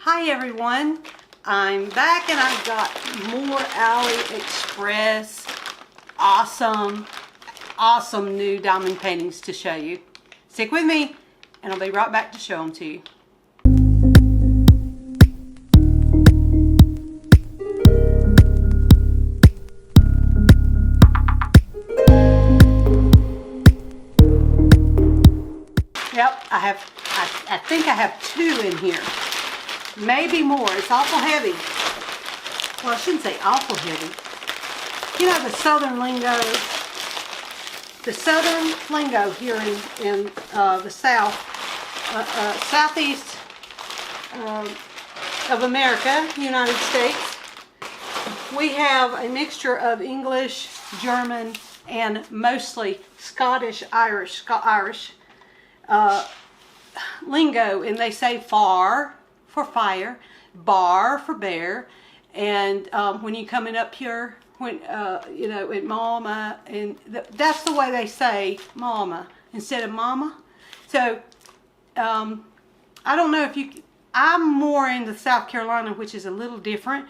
Hi everyone, I'm back and I've got more AliExpress awesome new diamond paintings to show you. Stick with me and I'll be right back to show them to you. Yep, I think I have two in here. Maybe more. It's awful heavy. Well, I shouldn't say awful heavy. You know the southern lingo. The southern lingo here in the south, southeast of America, United States. We have a mixture of English, German, and mostly Scottish, Irish lingo, and they say far for fire, bar for bear, and when you're coming up here, when you know, in mama, and that's the way they say mama instead of mama. So I don't know if you, I'm more into South Carolina, which is a little different.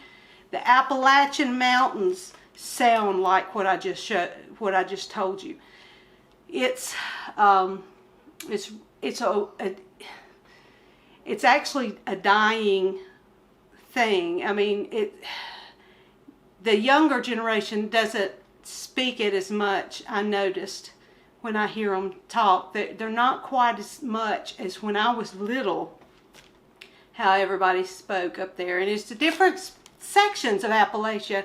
The Appalachian Mountains sound like what I just told you. It's actually a dying thing. I mean, the younger generation doesn't speak it as much. I noticed when I hear them talk that they're not quite as much as when I was little, how everybody spoke up there. And it's the different sections of Appalachian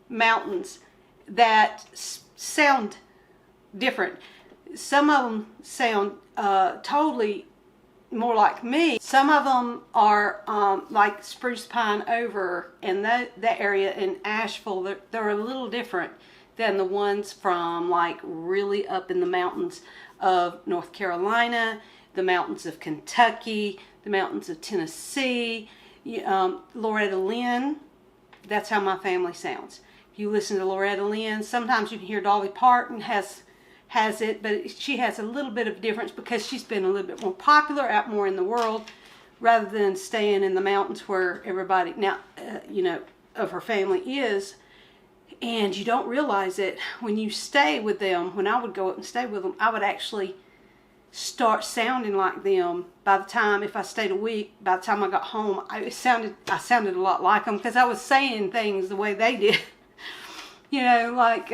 Mountains that sound different. Some of them sound totally more like me. Some of them are like Spruce Pine over in that area in Asheville. They're a little different than the ones from like really up in the mountains of North Carolina, the mountains of Kentucky, the mountains of Tennessee, Loretta Lynn. That's how my family sounds. If you listen to Loretta Lynn, sometimes you can hear Dolly Parton has it, but she has a little bit of difference because she's been a little bit more popular out more in the world rather than staying in the mountains where everybody now, you know, of her family is. And you don't realize it when you stay with them. When I would go up and stay with them, I would actually start sounding like them. By the time, if I stayed a week, by the time I got home, I sounded a lot like them because I was saying things the way they did. You know, like,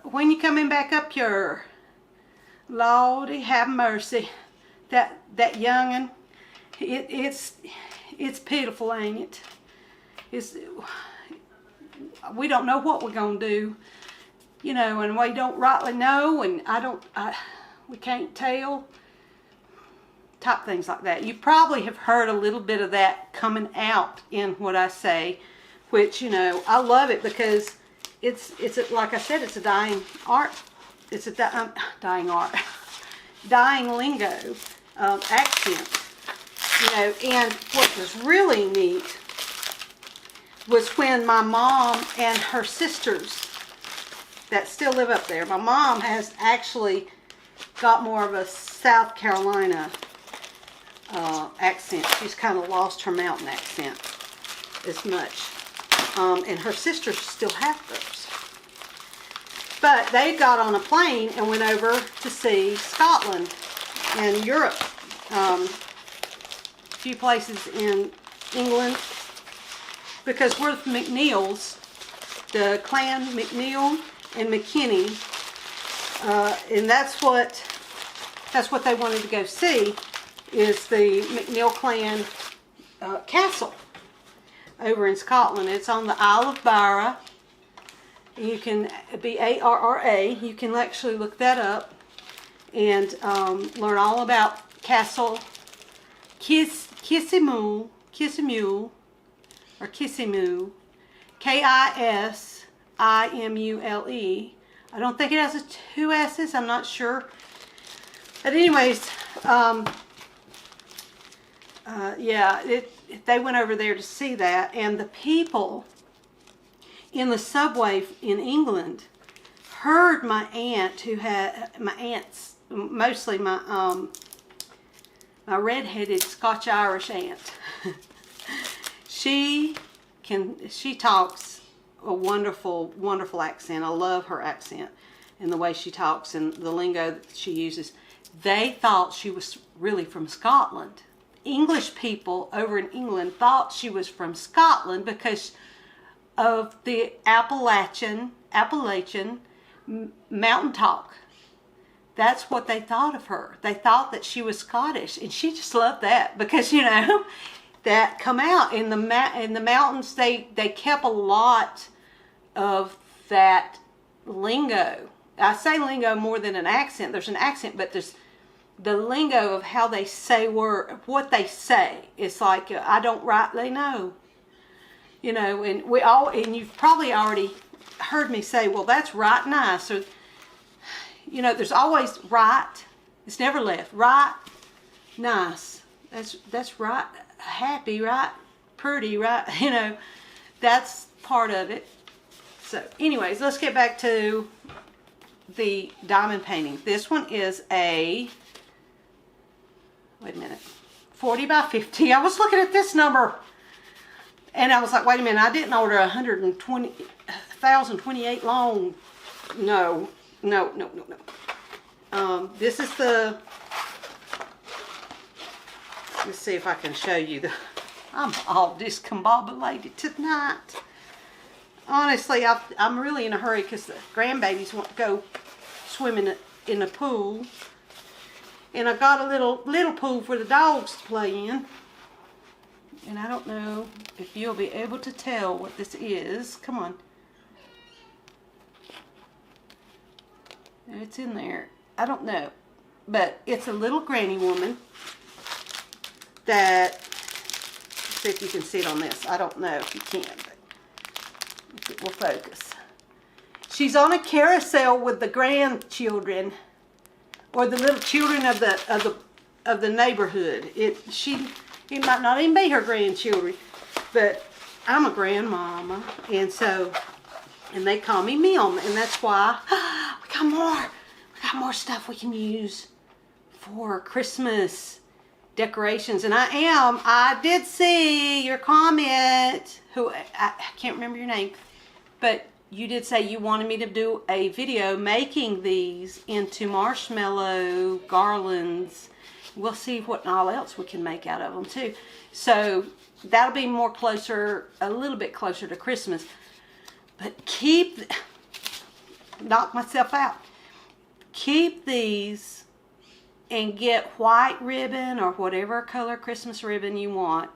when you coming back up here, Lordy have mercy, that youngin', it's pitiful, ain't it? We don't know what we're gonna do, you know, and we don't rightly know, and we can't tell, type things like that. You probably have heard a little bit of that coming out in what I say, which, you know, I love it because it's like I said, it's a dying art. It's a dying art, dying lingo, accent. You know, and what was really neat was when my mom and her sisters that still live up there. My mom has actually got more of a South Carolina accent. She's kind of lost her mountain accent as much. And her sisters still have those. But they got on a plane and went over to see Scotland and Europe. A few places in England. Because we're the McNeils, the clan McNeil and McKinney. And that's what they wanted to go see, is the McNeil clan castle over in Scotland. It's on the Isle of Barra. You can B-A-R-R-A. You can actually look that up and learn all about Castle Kissimule, or Kissimule, K-I-S-I-M-U-L-E. I don't think it has two S's. I'm not sure. But anyways, yeah, they went over there to see that, and the people in the subway in England heard my aunt, mostly my my redheaded Scotch-Irish aunt. She talks a wonderful, wonderful accent. I love her accent and the way she talks and the lingo that she uses. They thought she was really from Scotland. English people over in England thought she was from Scotland because of the Appalachian mountain talk. That's what they thought of her. They thought that she was Scottish, and she just loved that because, you know, that come out in the mountains. They kept a lot of that lingo. I say lingo more than an accent. There's an accent, but there's the lingo of how they say what they say. It's like I don't rightly know, you know. And you've probably already heard me say, well, that's right nice, or you know, there's always right. It's never left. Right, nice. That's right. Happy, right? Pretty, right? You know, that's part of it. So, anyways, let's get back to the diamond painting. This one is a, wait a minute, 40 by 50. I was looking at this number and I was like, wait a minute, I didn't order 1,028 long. No. This is the, let's see if I can show you the, I'm all discombobulated tonight. Honestly, I'm really in a hurry because the grandbabies want to go swimming in the pool. And I got a little pool for the dogs to play in. And I don't know if you'll be able to tell what this is. Come on. It's in there. I don't know. But it's a little granny woman that, let's see if you can see it on this. I don't know if you can, but if it will focus. She's on a carousel with the grandchildren, or the little children of the neighborhood. It might not even be her grandchildren, but I'm a grandmama, and they call me Mim, and that's why we got more stuff we can use for Christmas decorations. And I did see your comment, who I can't remember your name, but you did say you wanted me to do a video making these into marshmallow garlands. We'll see what all else we can make out of them too. So that'll be a little bit closer to Christmas. But knock myself out. Keep these and get white ribbon or whatever color Christmas ribbon you want.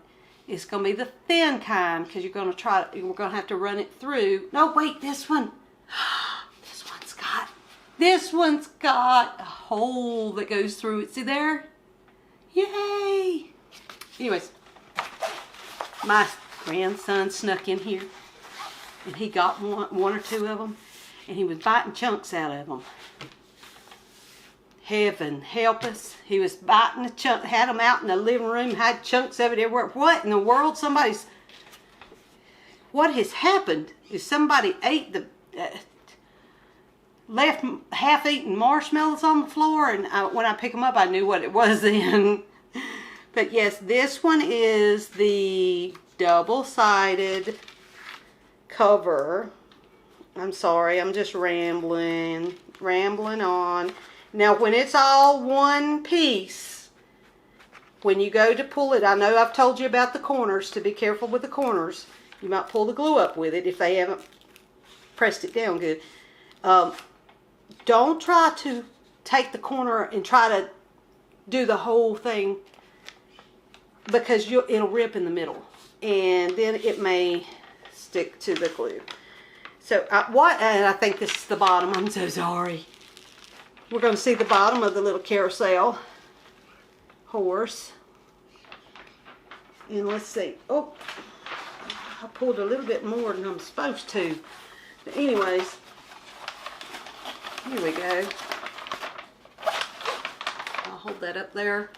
It's going to be the thin kind because we're going to have to run it through. No, wait, this one. This one's got a hole that goes through it. See there? Yay! Anyways, my grandson snuck in here and he got one or two of them and he was biting chunks out of them. Heaven help us. He was biting the chunk, had them out in the living room, had chunks of it everywhere. What in the world? What has happened is somebody ate left half-eaten marshmallows on the floor, and when I pick them up, I knew what it was then. But yes, this one is the double-sided cover. I'm sorry, I'm just rambling on. Now, when it's all one piece, when you go to pull it, I know I've told you about the corners, to be careful with the corners. You might pull the glue up with it if they haven't pressed it down good. Don't try to take the corner and try to do the whole thing because it'll rip in the middle. And then it may stick to the glue. So, and I think this is the bottom. I'm so sorry. We're going to see the bottom of the little carousel horse. And let's see. Oh, I pulled a little bit more than I'm supposed to. But anyways, here we go. I'll hold that up there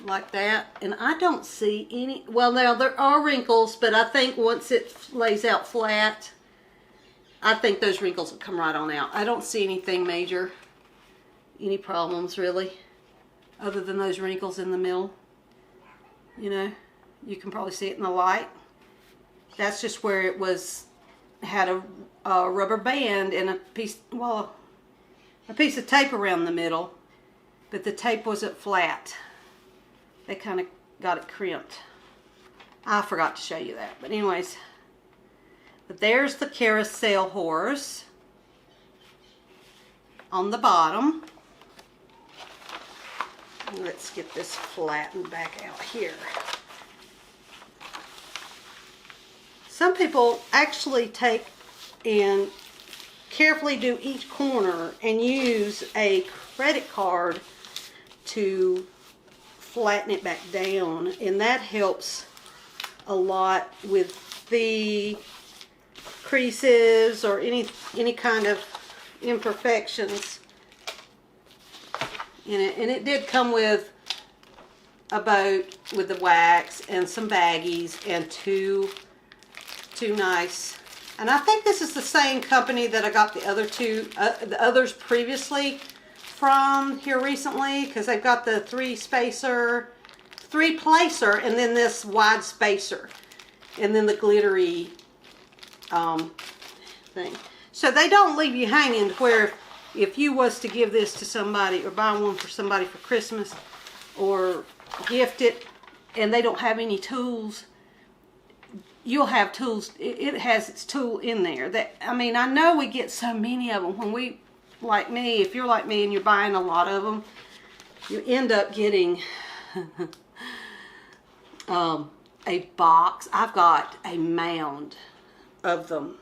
like that. And I don't see any, well now there are wrinkles, but I think once it lays out flat, I think those wrinkles will come right on out. I don't see anything major. Any problems really. other than those wrinkles in the middle. You know, you can probably see it in the light. That's just where it was, had a rubber band and a piece of tape around the middle, but the tape wasn't flat. They kind of got it crimped. I forgot to show you that, but anyways, but there's the carousel horse on the bottom. Let's get this flattened back out here. Some people actually take and carefully do each corner and use a credit card to flatten it back down, and that helps a lot with the creases or any kind of imperfections in it. And it did come with a boat with the wax and some baggies and two nice, and I think this is the same company that I got the other two, the others previously from here recently, because they've got the three placer, and then this wide spacer, and then the glittery thing. So they don't leave you hanging, where if you was to give this to somebody or buy one for somebody for Christmas or gift it and they don't have any tools, you'll have tools. It has its tool in there. That, I mean, I know we get so many of them. When we, like me, if you're like me and you're buying a lot of them, you end up getting a box. I've got a mound of them,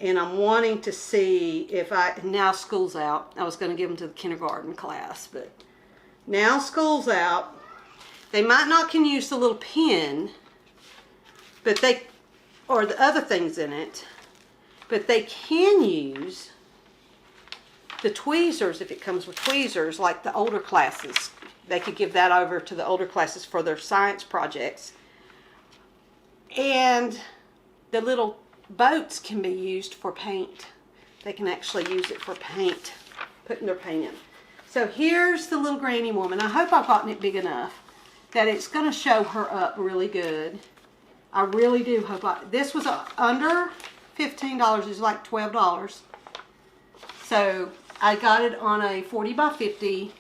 and I'm wanting to see if now school's out. I was going to give them to the kindergarten class, but now school's out. They might not can use the little pin, but or the other things in it, but they can use the tweezers if it comes with tweezers, like the older classes. They could give that over to the older classes for their science projects. And the little boats can be used for paint. They can actually use it for paint, putting their paint in. So here's the little granny woman. I hope I've gotten it big enough that it's going to show her up really good. I really do hope. This was under $15. It was like $12. So I got it on a 40 by 50,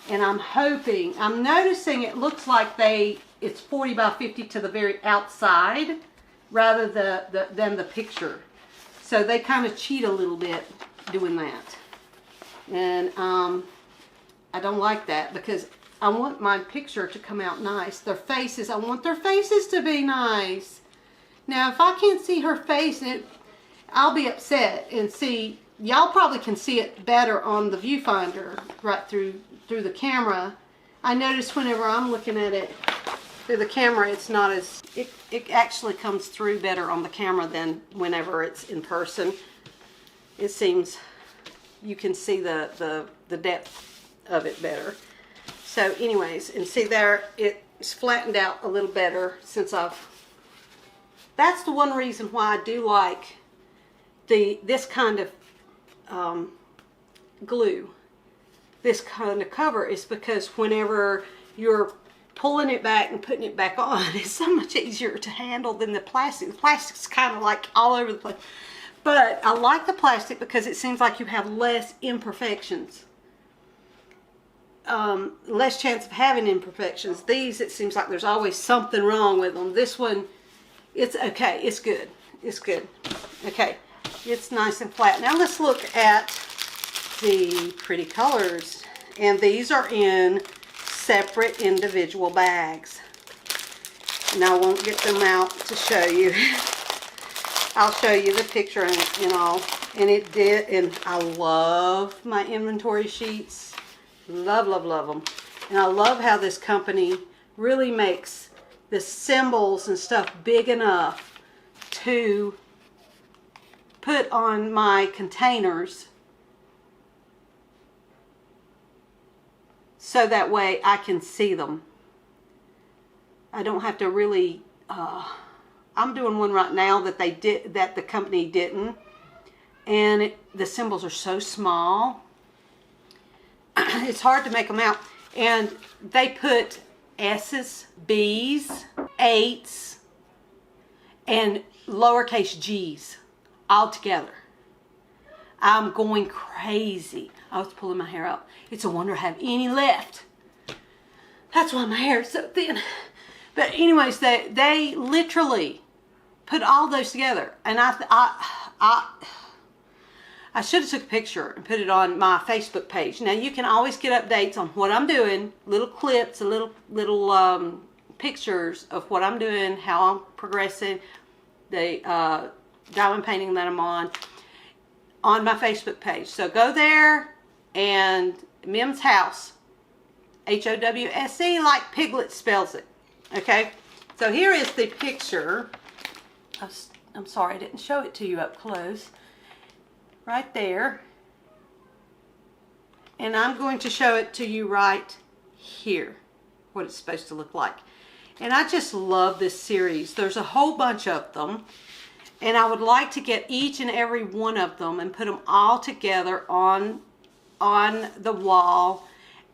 and I'm noticing it looks like it's 40 by 50 to the very outside rather than the picture. So they kind of cheat a little bit doing that. And I don't like that, because I want my picture to come out nice. Their faces, I want their faces to be nice. Now, if I can't see her face, I'll be upset. And see, y'all probably can see it better on the viewfinder right through the camera. I notice whenever I'm looking at it through the camera, it's not as, it actually comes through better on the camera than whenever it's in person. It seems you can see the depth of it better. So anyways, and see there, it's flattened out a little better since that's the one reason why I do like this kind of glue, this kind of cover, is because whenever you're pulling it back and putting it back on, it's so much easier to handle than the plastic. The plastic's kind of like all over the place. But I like the plastic because it seems like you have less imperfections. Less chance of having imperfections. These, it seems like there's always something wrong with them. This one, it's okay. It's good. It's good. Okay. It's nice and flat. Now let's look at the pretty colors. And these are in separate individual bags. Now I won't get them out to show you. I'll show you the picture and all. And it did, and I love my inventory sheets. Love, love, love them. And I love how this company really makes the symbols and stuff big enough to put on my containers, so that way I can see them. I don't have to really, I'm doing one right now that the company didn't. And the symbols are so small. It's hard to make them out. And they put S's, B's, 8's, and lowercase g's all together. I'm going crazy. I was pulling my hair out. It's a wonder I have any left. That's why my hair is so thin. But anyways, they literally put all those together. And I should have took a picture and put it on my Facebook page. Now you can always get updates on what I'm doing, little clips, little pictures of what I'm doing, how I'm progressing, the diamond painting that I'm on my Facebook page. So go there, and Mim's House, HOWSE, like Piglet spells it. Okay, so here is the picture. I'm sorry I didn't show it to you up close. Right there. And I'm going to show it to you right here, what it's supposed to look like. And I just love this series. There's a whole bunch of them. And I would like to get each and every one of them and put them all together on the wall.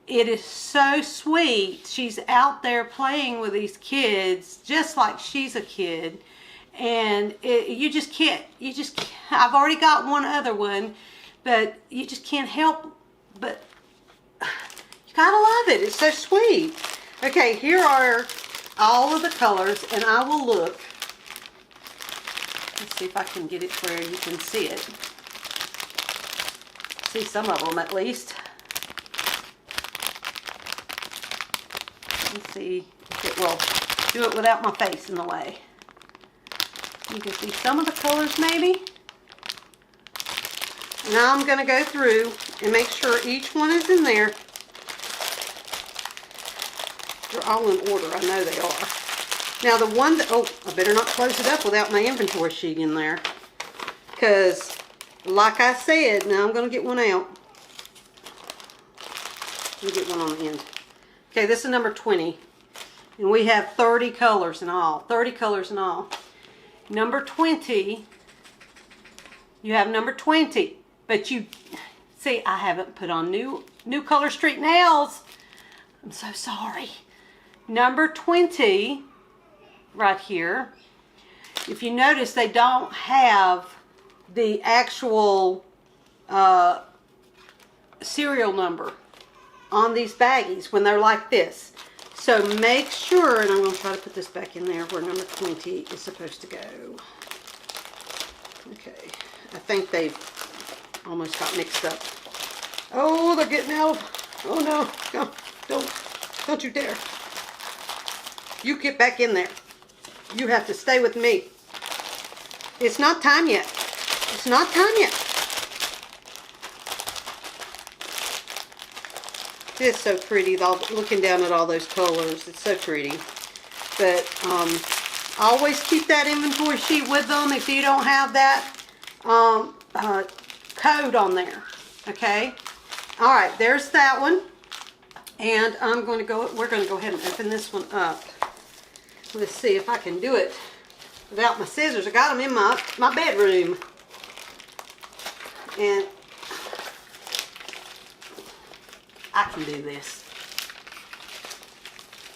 It is so sweet. She's out there playing with these kids just like she's a kid. And you just can't, I've already got one other one, but you just can't help but, you gotta love it. It's so sweet. Okay, here are all of the colors, and I will look. Let's see if I can get it where you can see it. See some of them at least. Let's see if it will do it without my face in the way. You can see some of the colors maybe. Now I'm going to go through and make sure each one is in there. They're all in order. I know they are. Now the one that, oh, I better not close it up without my inventory sheet in there. Because, like I said, now I'm going to get one out. Let me get one on the end. Okay, this is number 20. And we have 30 colors in all. 30 colors in all. Number 20, you have number 20. But you, see, I haven't put on new Color Street nails. I'm so sorry. Number 20, right here. If you notice, they don't have the actual serial number on these baggies when they're like this. So make sure, and I'm going to try to put this back in there where number 20 is supposed to go. Okay, I think they've almost got mixed up. Oh, they're getting out. Oh no, no, don't you dare. You get back in there. You have to stay with me. It's not time yet. It's not time yet. It's so pretty, looking down at all those colors. It's so pretty. But always keep that inventory sheet with them if you don't have that code on there. Okay? Alright, there's that one. And we're going to go ahead and open this one up. Let's see if I can do it without my scissors. I got them in my bedroom. And I can do this.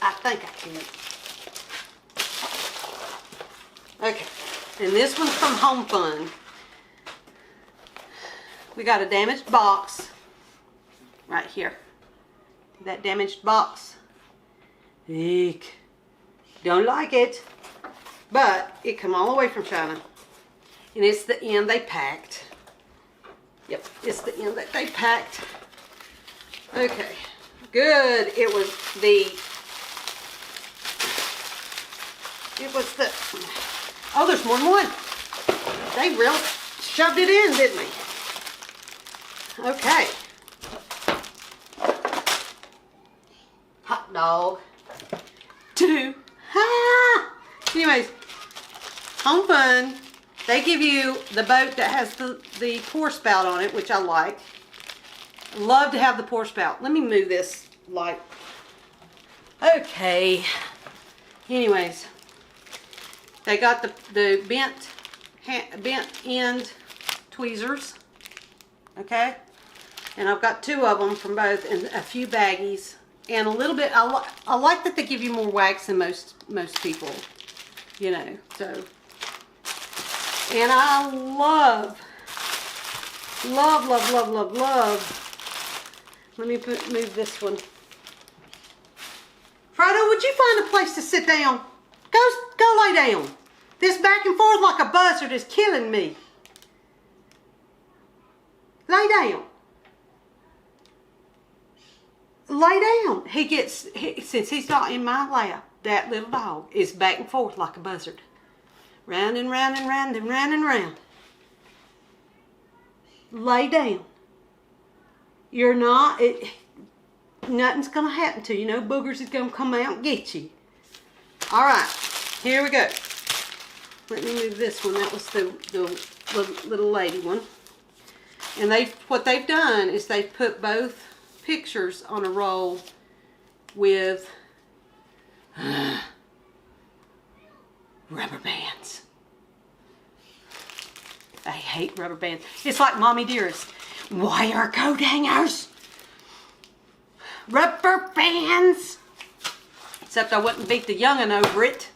I think I can. Okay. And this one's from Home Fun. We got a damaged box right here. That damaged box. Eek. Don't like it. But it come all the way from China. And it's the end they packed. Yep, it's the end that they packed. Okay, good. It was the, oh, there's more than one. They really shoved it in, didn't they? Okay. Hot dog. 2. Ah! Anyways, Home Fun. They give you the boat that has the pour spout on it, which I like. Love to have the pour spout. Let me move this light. Okay. Anyways, they got the bent end tweezers. Okay. And I've got 2 of them from both and a few baggies. and a little bit, I like that they give you more wax than most people, you know, so. And I love. Let me move this one. Frodo, would you find a place to sit down? Go lay down. This back and forth like a buzzard is killing me. Lay down. Lay down. Since he's not in my lap, that little dog is back and forth like a buzzard. Round and round and round and round and round. Lay down. You're not, nothing's going to happen to you. No boogers is going to come out and get you. All right, here we go. Let me move this one. That was the little lady one. And what they've done is they've put both pictures on a roll with rubber bands. I hate rubber bands. It's like Mommy Dearest. Wire coat hangers. Rubber bands. Except I wouldn't beat the young'un over it.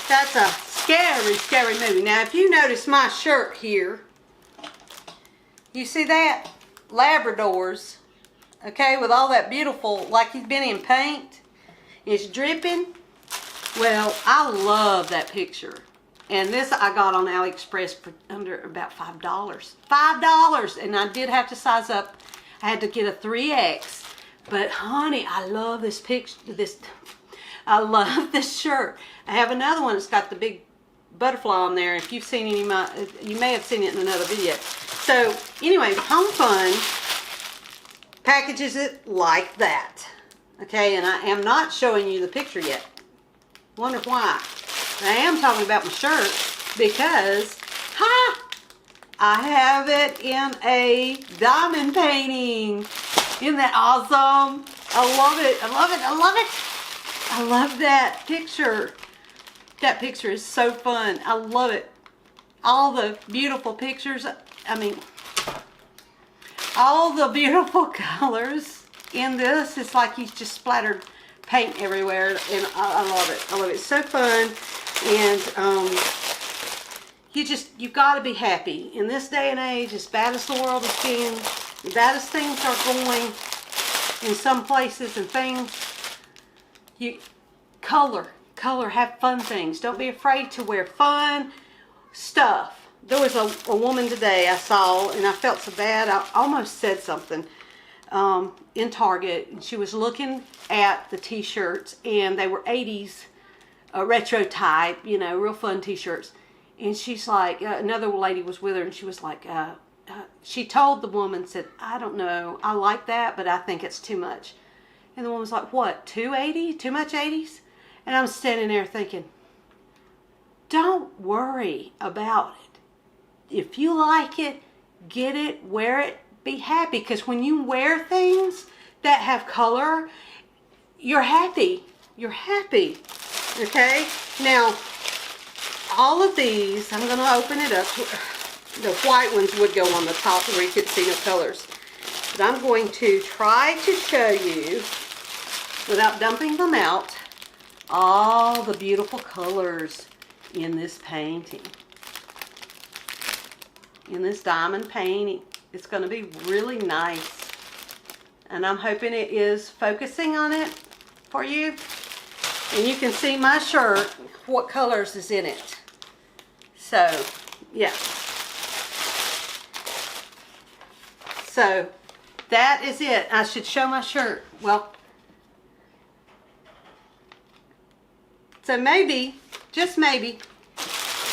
That's a scary, scary movie. Now, if you notice my shirt here, you see that? Labradors. Okay, with all that beautiful, like he's been in paint. It's dripping. Well, I love that picture. And this I got on AliExpress for under about $5. $5! And I did have to size up. I had to get a 3X. But honey, I love this picture. I love this shirt. I have another one that's got the big butterfly on there. If you've seen any of my, you may have seen it in another video. So anyway, Home Fun packages it like that. Okay, and I am not showing you the picture yet. Wonder why. I am talking about my shirt because, I have it in a diamond painting. Isn't that awesome? I love it. I love it. I love it. I love that picture. That picture is so fun. I love it. All the beautiful pictures. I mean, all the beautiful colors in this. It's like he's just splattered paint everywhere, and I love it. I love it. It's so fun. And you've got to be happy in this day and age. As bad as the world is being, as bad as things are going in some places and things, color, have fun things. Don't be afraid to wear fun stuff. There was a woman today I saw, and I felt so bad. I almost said something in Target. And she was looking at the t-shirts, and they were 80s retro type, you know, real fun t-shirts. And she's like, another lady was with her, and she was like, she told the woman, said, I don't know, I like that, but I think it's too much. And the woman was like, what, 280? Too much 80s? And I'm standing there thinking, don't worry about it. If you like it, get it, wear it, be happy. Because when you wear things that have color, you're happy. You're happy. Okay? Now, all of these, I'm going to open it up. The white ones would go on the top where you could see no colors. But I'm going to try to show you, without dumping them out, all the beautiful colors in this painting. In this diamond painting. It's going to be really nice. And I'm hoping it is focusing on it for you. And you can see my shirt, what colors is in it. So, yeah. So, that is it. I should show my shirt. Well, so maybe, just maybe,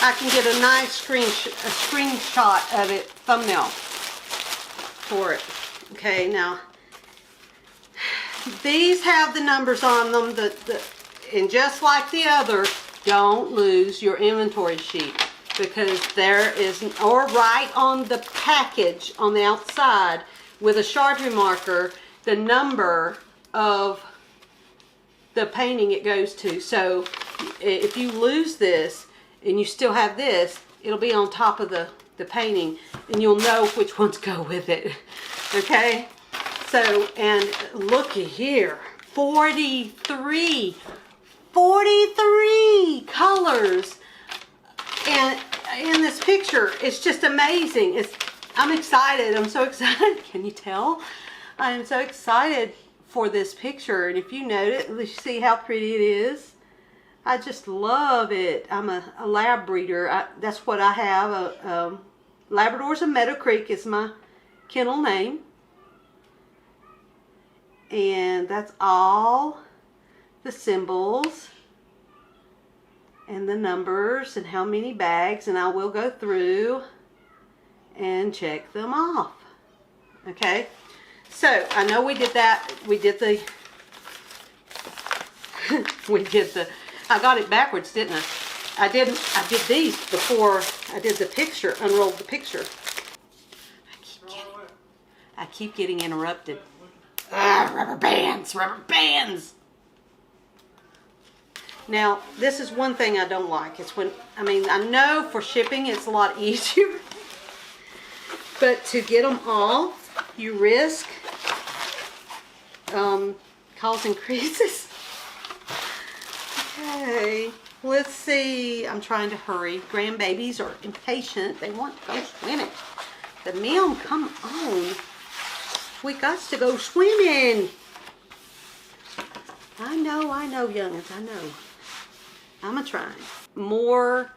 I can get a nice screenshot of it, thumbnail for it. Okay, now, these have the numbers on them, and just like the other, don't lose your inventory sheet, because there is, or write on the package on the outside with a Sharpie marker the number of the painting it goes to. So if you lose this and you still have this, it'll be on top of the painting, and you'll know which ones go with it. Okay, So, and looky here, 43 colors. And in this picture, it's just amazing. I'm excited. I'm so excited. Can you tell? I am so excited for this picture. And if you notice, you see how pretty it is. I just love it. I'm a lab breeder. That's what I have. Labradors of Meadow Creek is my kennel name. And that's all the symbols and the numbers and how many bags, and I will go through and check them off. Okay, so I know we did that. We did the I got it backwards, didn't I? I did these before I did the picture, unrolled the picture. I keep getting interrupted. Rubber bands, rubber bands. Now, this is one thing I don't like. It's when, I mean, I know for shipping it's a lot easier, but to get them off, you risk causing creases. Okay, let's see. I'm trying to hurry. Grandbabies are impatient. They want to go swimming. The men, come on. We got to go swimming. I know, youngins, I know. I'm a-trying. More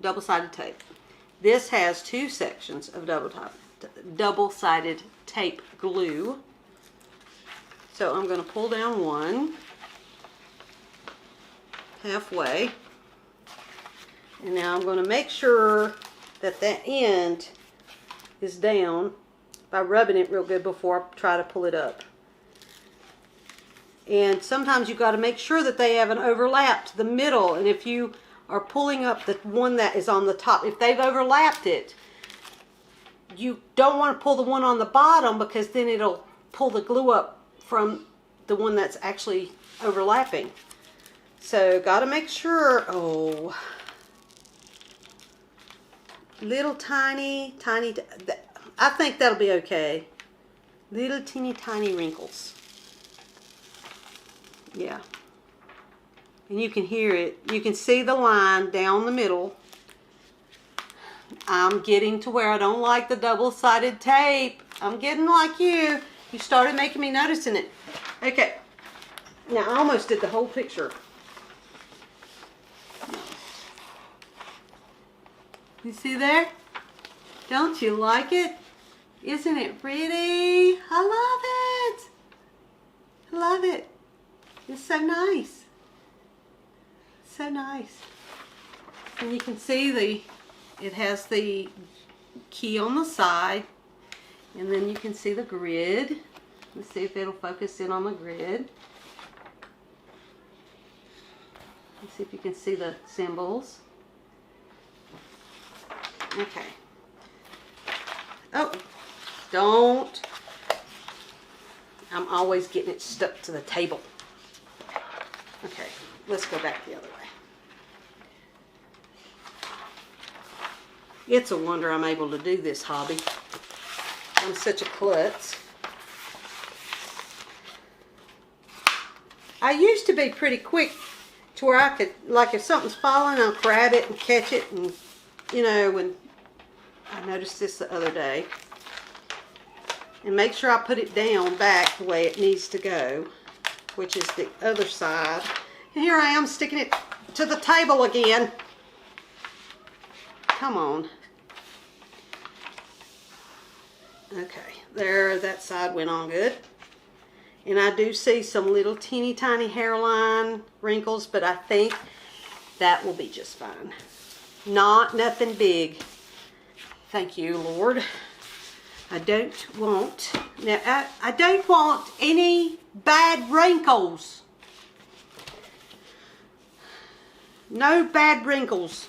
double-sided tape. This has 2 sections of double-sided tape glue. So I'm going to pull down one halfway. And now I'm going to make sure that that end is down by rubbing it real good before I try to pull it up. And sometimes you've got to make sure that they haven't overlapped the middle. And if you are pulling up the one that is on the top, if they've overlapped it, you don't want to pull the one on the bottom because then it'll pull the glue up from the one that's actually overlapping. So got to make sure. Oh, little tiny. I think that'll be okay. Little teeny tiny wrinkles. Yeah. And you can hear it. You can see the line down the middle. I'm getting to where I don't like the double-sided tape. I'm getting like you. You started making me noticing it. Okay. Now I almost did the whole picture. You see there? Don't you like it? Isn't it pretty? I love it. I love it. It's so nice. So nice. And you can see it has the key on the side. And then you can see the grid. Let's see if it'll focus in on the grid. Let's see if you can see the symbols. Okay. Oh, don't. I'm always getting it stuck to the table. Okay, let's go back the other way. It's a wonder I'm able to do this hobby. I'm such a klutz. I used to be pretty quick to where I could, like if something's falling, I'll grab it and catch it. And, you know, when I noticed this the other day. And make sure I put it down back the way it needs to go, which is the other side. And here I am sticking it to the table again. Come on. Okay, there, that side went on good. And I do see some little teeny tiny hairline wrinkles, but I think that will be just fine. Nothing big. Thank you, Lord. I don't want, now I don't want any bad wrinkles. No bad wrinkles.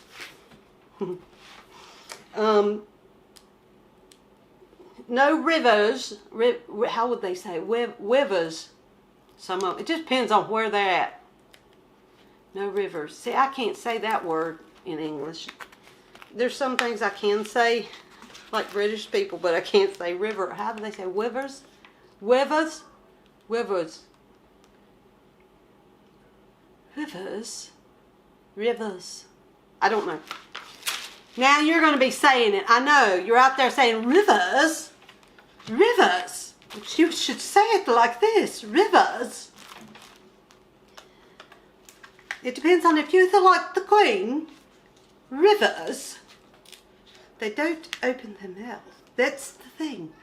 No rivers. How would they say? Wivers. Some of it just depends on where they're at. No rivers. See, I can't say that word in English. There's some things I can say, like British people, but I can't say river. How do they say wivers? Rivers. Rivers. Rivers. Rivers. I don't know. Now you're going to be saying it. I know. You're out there saying rivers. Rivers. You should say it like this. Rivers. It depends on if you're like the Queen. Rivers. They don't open their mouth. That's the thing.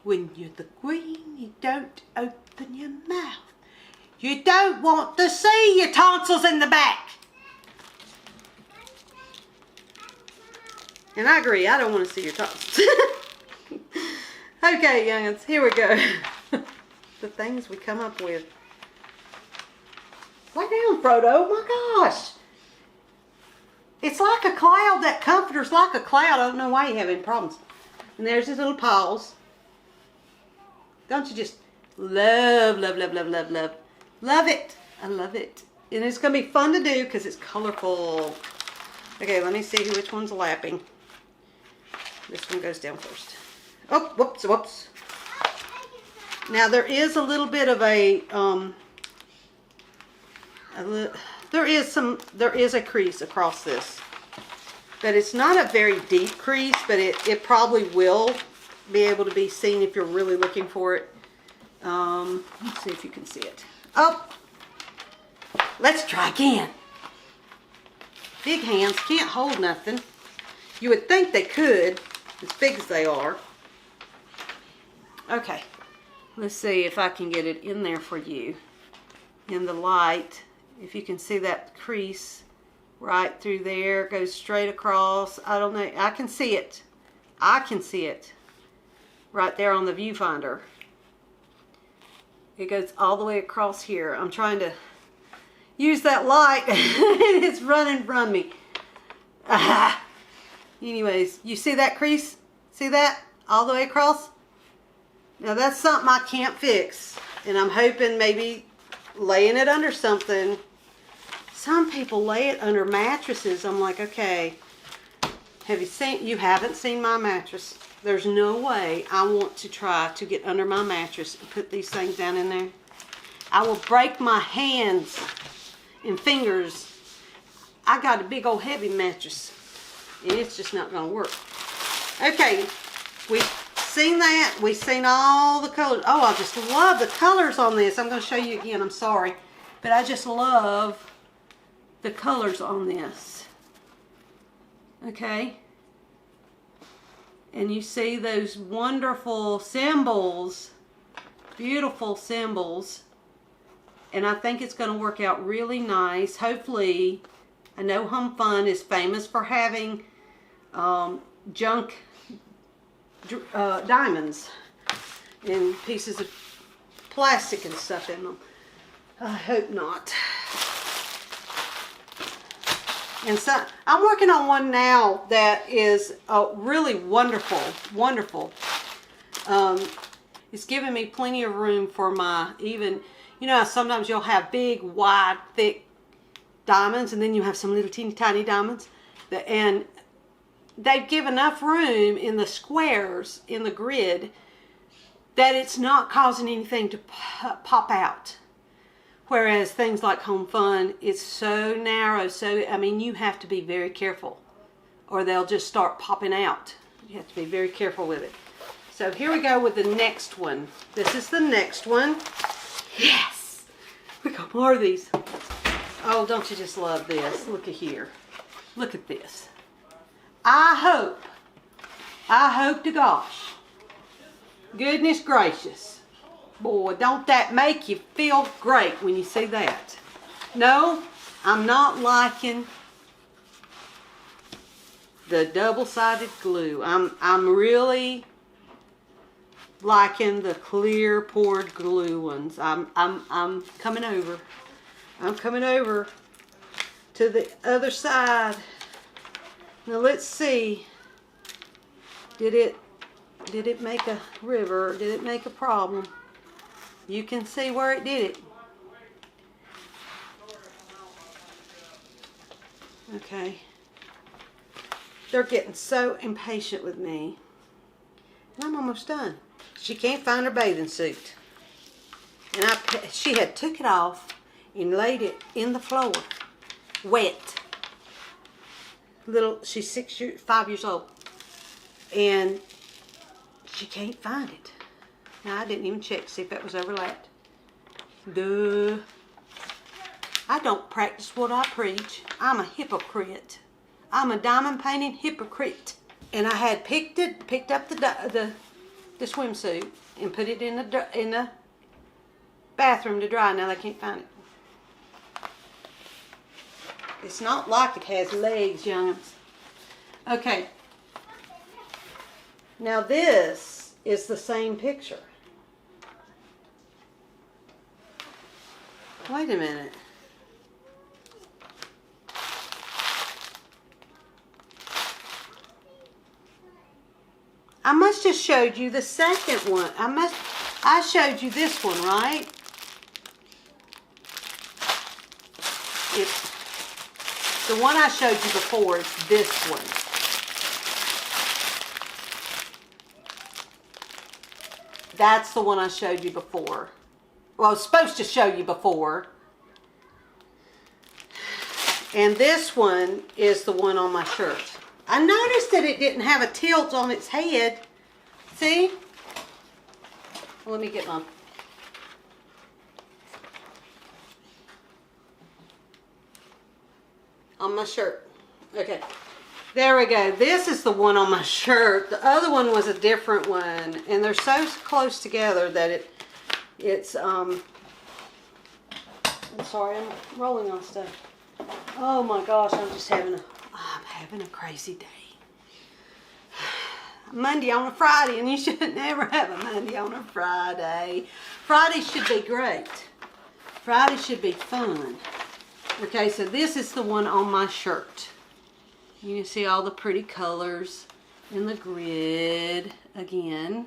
When you're the Queen, you don't open your mouth. You don't want to see your tonsils in the back. And I agree, I don't want to see your tonsils. Okay, youngins, here we go. The things we come up with. Lay down, Frodo. Oh my gosh. It's like a cloud. That comforter's like a cloud. I don't know why you're having problems. And there's his little paws. Don't you just love, love, love, love, love, love. Love it. I love it. And it's going to be fun to do because it's colorful. Okay, let me see which one's lapping. This one goes down first. Oh, whoops, whoops. Now there is a little bit of there is a crease across this. But it's not a very deep crease, but it probably will be able to be seen if you're really looking for it. Let's see if you can see it. Oh, let's try again. Big hands can't hold nothing. You would think they could, as big as they are. Okay, let's see if I can get it in there for you. In the light, if you can see that crease right through there, goes straight across. I don't know, I can see it. I can see it right there on the viewfinder. It goes all the way across here. I'm trying to use that light. It's running from me. Anyways, you see that crease? See that? All the way across? Now that's something I can't fix. And I'm hoping maybe laying it under something. Some people lay it under mattresses. I'm like, okay. Have you seen? You haven't seen my mattress. There's no way I want to try to get under my mattress and put these things down in there. I will break my hands and fingers. I got a big old heavy mattress and it's just not going to work. Okay, we've seen that. We've seen all the colors. Oh, I just love the colors on this. I'm going to show you again. I'm sorry. But I just love the colors on this. Okay. And you see those wonderful symbols, beautiful symbols. And I think it's going to work out really nice. Hopefully, I know Home Fun is famous for having junk diamonds and pieces of plastic and stuff in them. I hope not. And so I'm working on one now that is really wonderful, wonderful. It's giving me plenty of room for my even, you know, sometimes you'll have big, wide, thick diamonds, and then you have some little teeny tiny diamonds. And they give enough room in the squares in the grid that it's not causing anything to pop out. Whereas things like Home Fun, it's so narrow, so, I mean, you have to be very careful or they'll just start popping out. You have to be very careful with it. So here we go with the next one. This is the next one. Yes! We got more of these. Oh, don't you just love this? Look at here. Look at this. I hope to gosh, goodness gracious. Boy, don't that make you feel great when you see that. No, I'm not liking the double-sided glue. I'm really liking the clear poured glue ones. I'm coming over. I'm coming over to the other side. Now let's see. Did it make a river? Or did it make a problem? You can see where it did it. Okay. They're getting so impatient with me. And I'm almost done. She can't find her bathing suit. And she had took it off and laid it in the floor, wet. She's 5 years old. And she can't find it. Now, I didn't even check to see if it was overlapped. Duh. I don't practice what I preach. I'm a hypocrite. I'm a diamond painting hypocrite. And I had picked up the swimsuit and put it in the bathroom to dry. Now they can't find it. It's not like it has legs, young'uns. Okay. Now this is the same picture. Wait a minute. I must have showed you the second one. I showed you this one, right? The one I showed you before is this one. That's the one I showed you before. Well, I was supposed to show you before. And this one is the one on my shirt. I noticed that it didn't have a tilt on its head. See? Let me get my... on my shirt. Okay. There we go. This is the one on my shirt. The other one was a different one. And they're so close together that it's I'm sorry, I'm rolling on stuff. Oh my gosh, I'm having a crazy day. Monday on a Friday, and you should never have a Monday on a Friday. Friday should be great. Friday should be fun. Okay, so this is the one on my shirt. You can see all the pretty colors in the grid again.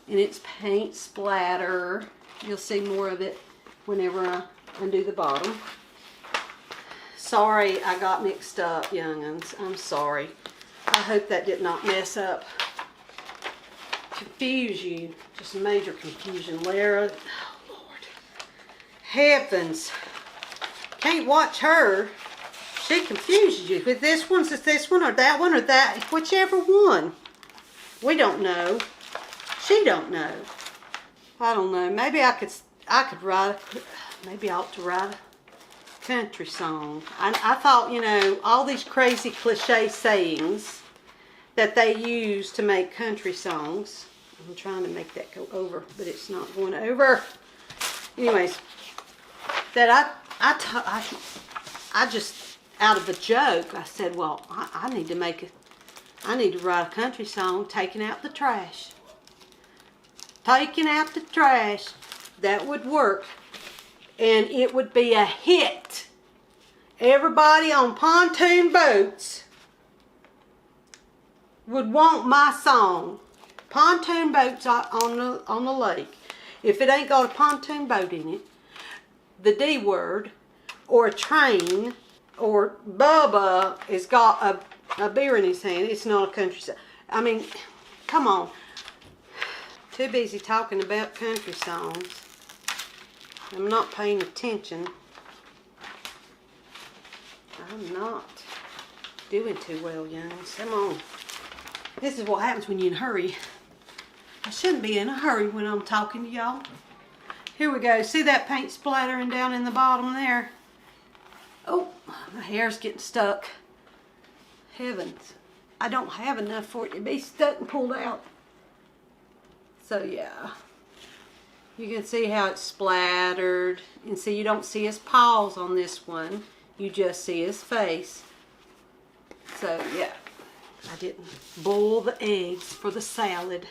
And it's paint splatter. You'll see more of it whenever I undo the bottom. Sorry I got mixed up, young'uns. I'm sorry. I hope that did not mess up, confuse you. Just major confusion, Lara. Oh, Lord. Heavens. Can't watch her. She confuses you. With this one, is this one or that, whichever one. We don't know. She don't know. I don't know. Maybe I could write, maybe I ought to write a country song. I thought, you know, all these crazy cliche sayings that they use to make country songs. I'm trying to make that go over, but it's not going over. Anyways, that I just, out of a joke, I said, well, I need to write a country song, taking out the trash. Taking out the trash. That would work. And it would be a hit. Everybody on pontoon boats would want my song. Pontoon boats on the lake. If it ain't got a pontoon boat in it, the D word, or a train, or Bubba has got a beer in his hand, it's not a country song. I mean, come on. Too busy talking about country songs. I'm not paying attention. I'm not doing too well, youngins. Come on. This is what happens when you're in a hurry. I shouldn't be in a hurry when I'm talking to y'all. Here we go. See that paint splattering down in the bottom there? Oh, my hair's getting stuck. Heavens. I don't have enough for it to be stuck and pulled out. So yeah. You can see how it's splattered. And see, you don't see his paws on this one. You just see his face. So yeah. I didn't boil the eggs for the salad.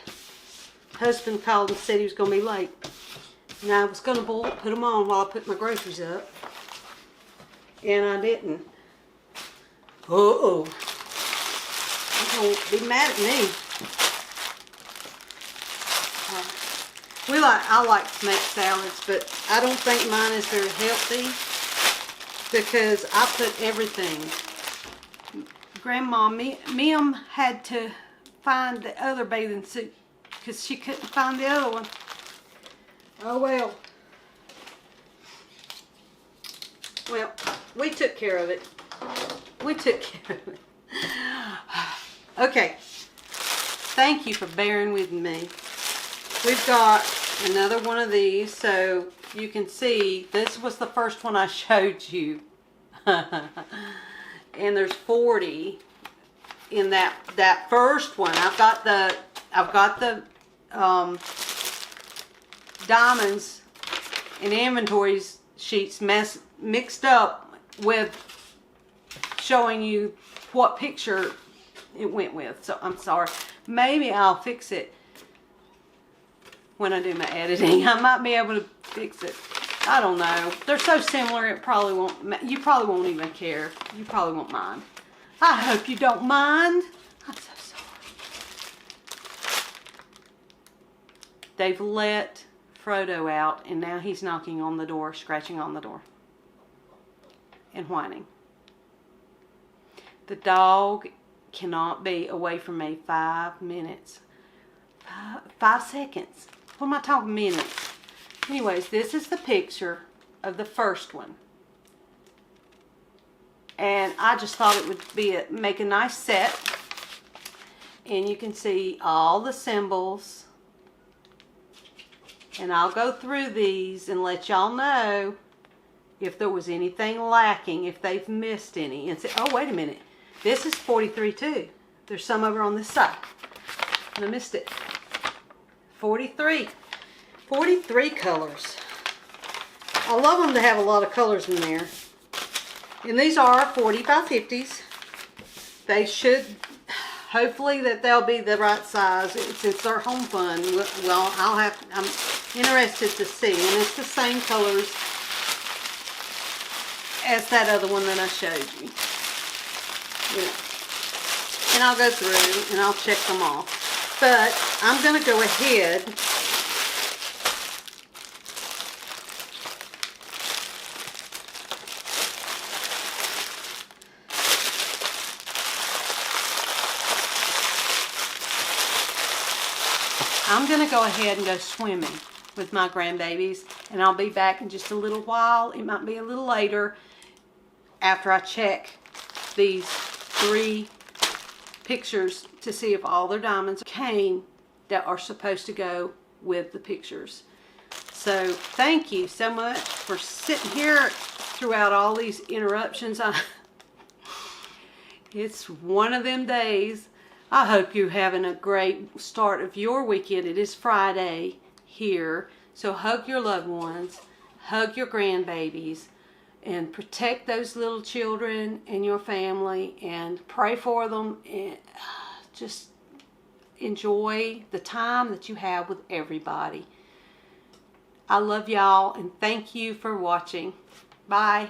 Husband called and said he was going to be late. And I was going to put them on while I put my groceries up. And I didn't. Uh-oh. You're going to be mad at me. I like to make salads, but I don't think mine is very healthy because I put everything. Grandma Mim had to find the other bathing suit because she couldn't find the other one. Oh well. Well, we took care of it. We took care of it. Okay. Thank you for bearing with me. We've got another one of these, so you can see this was the first one I showed you. And there's 40 in that first one. I've got the diamonds and inventories sheets mixed up with showing you what picture it went with. So I'm sorry. Maybe I'll fix it when I do my editing. I might be able to fix it. I don't know. They're so similar, it probably won't. You probably won't even care. You probably won't mind. I hope you don't mind. I'm so sorry. They've let Frodo out, and now he's knocking on the door, scratching on the door, and whining. The dog cannot be away from me 5 minutes. 5 seconds. What am I talking minutes? Anyways, this is the picture of the first one. And I just thought it would be make a nice set. And you can see all the symbols. And I'll go through these and let y'all know if there was anything lacking, if they've missed any. And say, oh, wait a minute. This is 43 too. There's some over on this side. And I missed it. 43. 43 colors. I love them to have a lot of colors in there. And these are 40 by 50s. They should, hopefully that they'll be the right size. Since they're home fun, well, I'm interested to see. And it's the same colors as that other one that I showed you. Yeah. And I'll go through and I'll check them off. But I'm going to go ahead and go swimming with my grandbabies, and I'll be back in just a little while. It might be a little later after I check these 3 pictures to see if all their diamonds came that are supposed to go with the pictures. So thank you so much for sitting here throughout all these interruptions. It's one of them days. I hope you're having a great start of your weekend. It is Friday here, so hug your loved ones, hug your grandbabies, and protect those little children and your family, and pray for them, and just enjoy the time that you have with everybody. I love y'all, and thank you for watching. Bye.